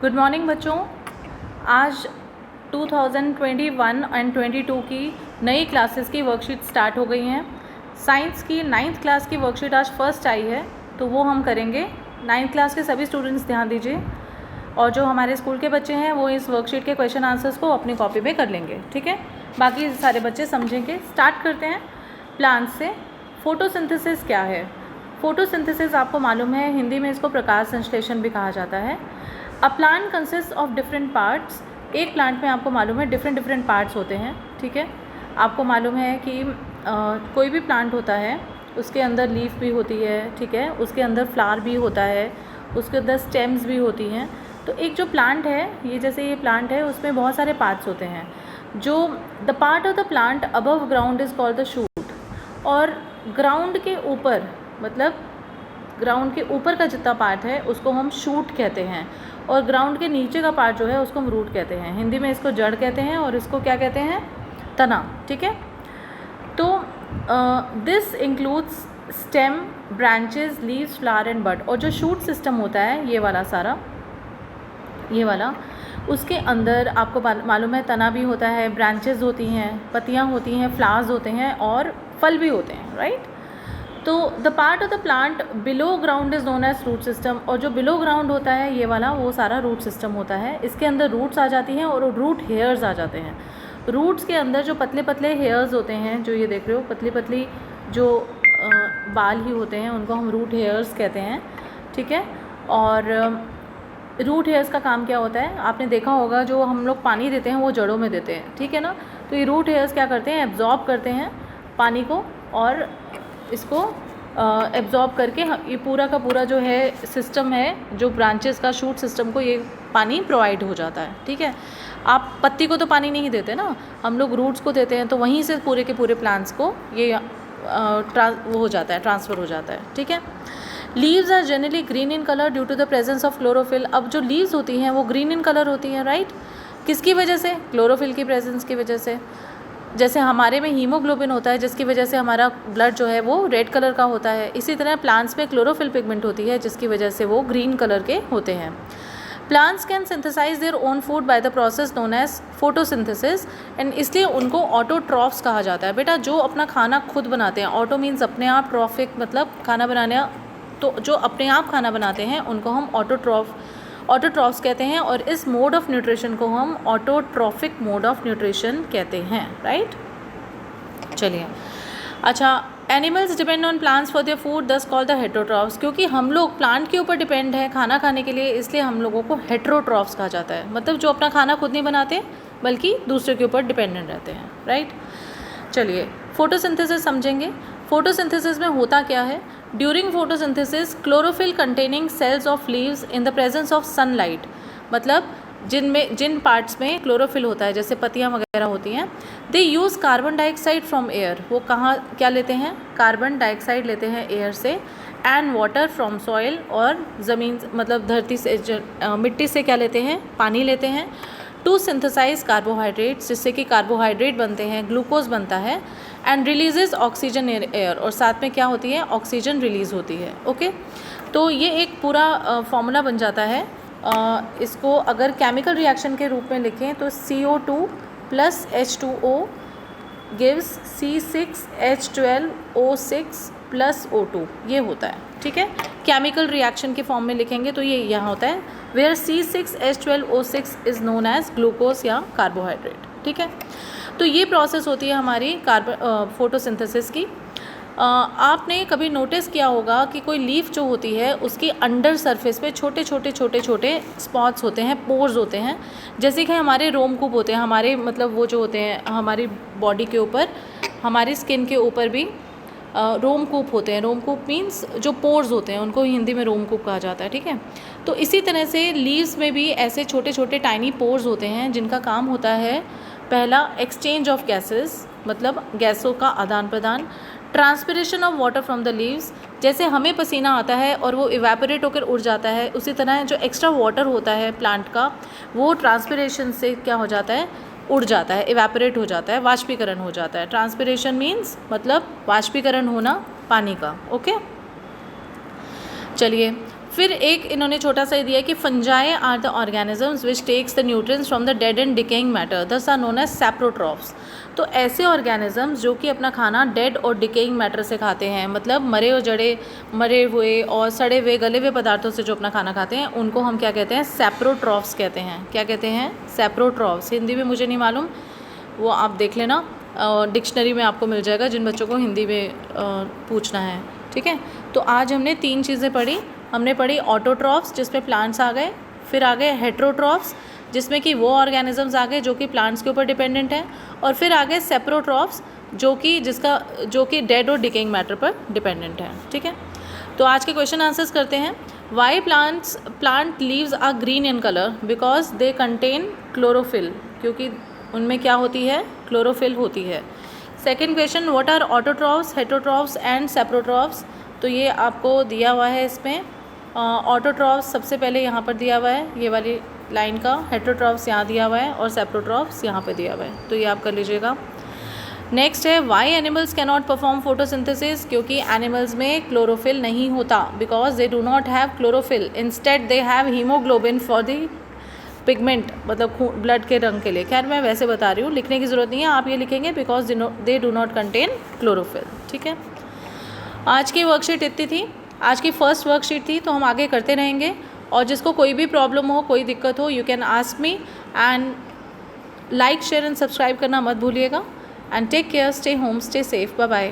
Good morning बच्चों। आज 2021 and 22 की नई क्लासेस की वर्कशीट स्टार्ट हो गई हैं। साइंस की 9th क्लास की वर्कशीट आज फर्स्ट आई है, तो वो हम करेंगे। 9th क्लास के सभी स्टूडेंट्स ध्यान दीजिए, और जो हमारे स्कूल के बच्चे हैं वो इस वर्कशीट के क्वेश्चन आंसर्स को अपनी कॉपी में कर लेंगे, ठीक है। बाकी सारे बच्चे समझेंगे। स्टार्ट करते हैं प्लांट से। फोटोसिंथेसिस क्या है? फोटोसिंथेसिस आपको मालूम है, हिंदी में इसको प्रकाश संश्लेषण भी कहा जाता है। A plant consist of different parts. एक प्लांट में आपको मालूम है डिफरेंट पार्ट्स होते हैं, ठीक है। आपको मालूम है कि कोई भी प्लांट होता है उसके अंदर लीफ भी होती है, ठीक है, उसके अंदर फ्लावर भी होता है, उसके अंदर स्टेम्स भी होती हैं। तो एक जो प्लांट है, ये जैसे ये प्लांट है, उसमें बहुत सारे पार्ट्स होते हैं। जो the part of the plant above ground is called the shoot. और ग्राउंड के ऊपर, मतलब ग्राउंड के ऊपर का जितना पार्ट है उसको हम शूट कहते हैं, और ग्राउंड के नीचे का पार्ट जो है उसको हम रूट कहते हैं। हिंदी में इसको जड़ कहते हैं और इसको क्या कहते हैं? तना, ठीक है। तो this includes stem, branches, leaves, flower and bud. और जो शूट सिस्टम होता है, ये वाला सारा, ये वाला, उसके अंदर आपको मालूम है तना भी होता है, ब्रांचेस होती हैं, पत्तियाँ होती हैं, फ्लावर्स होते हैं और फल भी होते हैं, राइट। तो the part of the plant below ground is known as root system. और जो बिलो ग्राउंड होता है ये वाला, वो सारा रूट सिस्टम होता है। इसके अंदर रूट्स आ जाती हैं और रूट हेयर्स आ जाते हैं। रूट्स के अंदर जो पतले पतले हेयर्स होते हैं, जो ये देख रहे हो पतली पतली जो बाल ही होते हैं, उनको हम रूट हेयर्स कहते हैं, ठीक है। और रूट हेयर्स का काम क्या होता है? आपने देखा होगा जो हम लोग पानी देते हैं वो जड़ों में देते हैं, ठीक है ना। तो ये रूट हेयर्स क्या करते हैं? एब्जॉर्ब करते हैं पानी को, और इसको एब्जॉर्ब करके ये पूरा का पूरा जो है सिस्टम है, जो ब्रांचेस का शूट सिस्टम को ये पानी प्रोवाइड हो जाता है, ठीक है। आप पत्ती को तो पानी नहीं देते ना, हम लोग रूट्स को देते हैं, तो वहीं से पूरे के पूरे प्लांट्स को ये वो हो जाता है, ट्रांसफ़र हो जाता है, ठीक है। Leaves are generally green in colour due to the presence of chlorophyll. अब जो लीव्स होती हैं वो ग्रीन इन कलर होती हैं, राइट। किसकी वजह से? क्लोरोफिल की प्रेजेंस की वजह से। जैसे हमारे में हीमोग्लोबिन होता है जिसकी वजह से हमारा ब्लड जो है वो रेड कलर का होता है, इसी तरह प्लांट्स में क्लोरोफिल पिगमेंट होती है जिसकी वजह से वो ग्रीन कलर के होते हैं। Plants can synthesize their own food by the process known as photosynthesis, and इसलिए उनको ऑटोट्रॉफ्स कहा जाता है। बेटा, जो अपना खाना खुद बनाते हैं, ऑटो मीन्स अपने आप, ट्रॉफिक मतलब खाना बनाना, तो जो अपने आप खाना बनाते हैं उनको हम ऑटोट्रॉफ्स कहते हैं, और इस मोड ऑफ न्यूट्रिशन को हम ऑटोट्रॉफिक मोड ऑफ न्यूट्रिशन कहते हैं, राइट। चलिए, अच्छा, animals depend on plants for their food, दस कॉल्ड द हेटेरोट्रॉफ्स। क्योंकि हम लोग प्लांट के ऊपर डिपेंड है खाना खाने के लिए, इसलिए हम लोगों को हेटेरोट्रॉफ्स कहा जाता है। मतलब जो अपना खाना खुद नहीं बनाते बल्कि दूसरे के ऊपर डिपेंडेंट रहते हैं, राइट। चलिए, फोटोसिंथेसिस समझेंगे। फोटोसिंथेसिस में होता क्या है? During photosynthesis chlorophyll containing cells of leaves in the presence of sunlight, मतलब जिन पार्ट्स में क्लोरोफिल होता है, जैसे पत्तियाँ वगैरह होती हैं, they use carbon dioxide from air. वो कहाँ क्या लेते हैं? कार्बन डाइऑक्साइड लेते हैं एयर से, एंड वाटर फ्रॉम सॉइल, और ज़मीन मतलब धरती से, मिट्टी से क्या लेते हैं? पानी लेते हैं। टू सिंथेसाइज कार्बोहाइड्रेट्स, जिससे कि कार्बोहाइड्रेट बनते हैं, ग्लूकोज बनता है, and releases oxygen in air, और साथ में क्या होती है? ऑक्सीजन रिलीज़ होती है, ओके। तो ये एक पूरा फॉर्मूला बन जाता है। इसको अगर केमिकल रिएक्शन के रूप में लिखें तो CO2 plus H2O gives C6H12O6 plus O2, ये होता है, ठीक है। केमिकल रिएक्शन के फॉर्म में लिखेंगे तो ये यहाँ होता है, where C6H12O6 is known as glucose या कार्बोहाइड्रेट, ठीक है। तो ये प्रोसेस होती है हमारी फोटोसिंथेसिस की। आपने कभी नोटिस किया होगा कि कोई लीफ जो होती है उसकी अंडर सरफेस पे छोटे छोटे स्पॉट्स होते हैं, पोर्स होते हैं, जैसे कि हमारे रोमकूप होते हैं, हमारे मतलब वो जो होते हैं हमारी बॉडी के ऊपर, हमारी स्किन के ऊपर भी रोमकूप होते हैं। रोमकूप मीन्स जो पोर्स होते हैं उनको हिंदी में रोमकूप कहा जाता है, ठीक है। तो इसी तरह से लीव्स में भी ऐसे छोटे छोटे टाइनी पोर्स होते हैं जिनका काम होता है, पहला एक्सचेंज ऑफ गैसेस, मतलब गैसों का आदान प्रदान, transpiration of water from the leaves, जैसे हमें पसीना आता है और वो इवेपोरेट होकर उड़ जाता है, उसी तरह जो एक्स्ट्रा वाटर होता है प्लांट का, वो ट्रांसपिरेशन से क्या हो जाता है? उड़ जाता है, इवेपोरेट हो जाता है, वाष्पीकरण हो जाता है। ट्रांसपिरेशन मीन्स मतलब वाष्पीकरण होना पानी का, ओके। चलिए, फिर एक इन्होंने छोटा सा दिया कि fungi are the organisms which takes the nutrients from the dead and decaying matter, thus are known as saprotrophs. तो ऐसे ऑर्गेनिजम्स जो कि अपना खाना डेड और डिकेइंग मैटर से खाते हैं, मतलब मरे हुए और सड़े हुए गले हुए पदार्थों से जो अपना खाना खाते हैं, उनको हम क्या कहते हैं? सैप्रोट्रॉफ्स कहते हैं। क्या कहते हैं? सैप्रोट्रॉफ्स। हिंदी में मुझे नहीं मालूम, वो आप देख लेना, डिक्शनरी में आपको मिल जाएगा जिन बच्चों को हिंदी में पूछना है, ठीक है। तो आज हमने 3 चीज़ें पढ़ी। हमने पढ़ी ऑटोट्रॉफ्स जिसमें प्लांट्स आ गए, फिर आ गए हेट्रोट्रॉफ्स जिसमें कि वो ऑर्गेनिजम्स आ गए जो कि प्लांट्स के ऊपर डिपेंडेंट हैं, और फिर आ गए सेप्रोट्रॉफ्स जो कि डेड और डिकेइंग मैटर पर डिपेंडेंट है, ठीक है। तो आज के क्वेश्चन आंसर्स करते हैं। Why plant leaves are green in colour? Because they contain chlorophyll, क्योंकि उनमें क्या होती है? क्लोरोफिल होती है। Second question, what are autotrophs, heterotrophs and saprotrophs? तो ये आपको दिया हुआ है इसमें। ऑटोट्रॉफ्स सबसे पहले यहाँ पर दिया हुआ है, ये वाली लाइन का, हेट्रोट्रॉफ्स यहाँ दिया हुआ है और सेप्रोट्रॉफ्स यहाँ पे दिया हुआ है, तो ये आप कर लीजिएगा। नेक्स्ट है, why animals can not perform photosynthesis? क्योंकि एनिमल्स में क्लोरोफिल नहीं होता, because they do not have chlorophyll, instead they have haemoglobin for the pigment, मतलब ब्लड के रंग के लिए। खैर मैं वैसे बता रही हूँ, लिखने की ज़रूरत नहीं है, आप ये लिखेंगे because they do not contain chlorophyll, ठीक है। आज की वर्कशीट इतनी थी, आज की फर्स्ट वर्कशीट थी, तो हम आगे करते रहेंगे। और जिसको कोई भी प्रॉब्लम हो, कोई दिक्कत हो, you can ask me, and like share and subscribe करना मत भूलिएगा। And take care, stay home, stay safe, bye bye.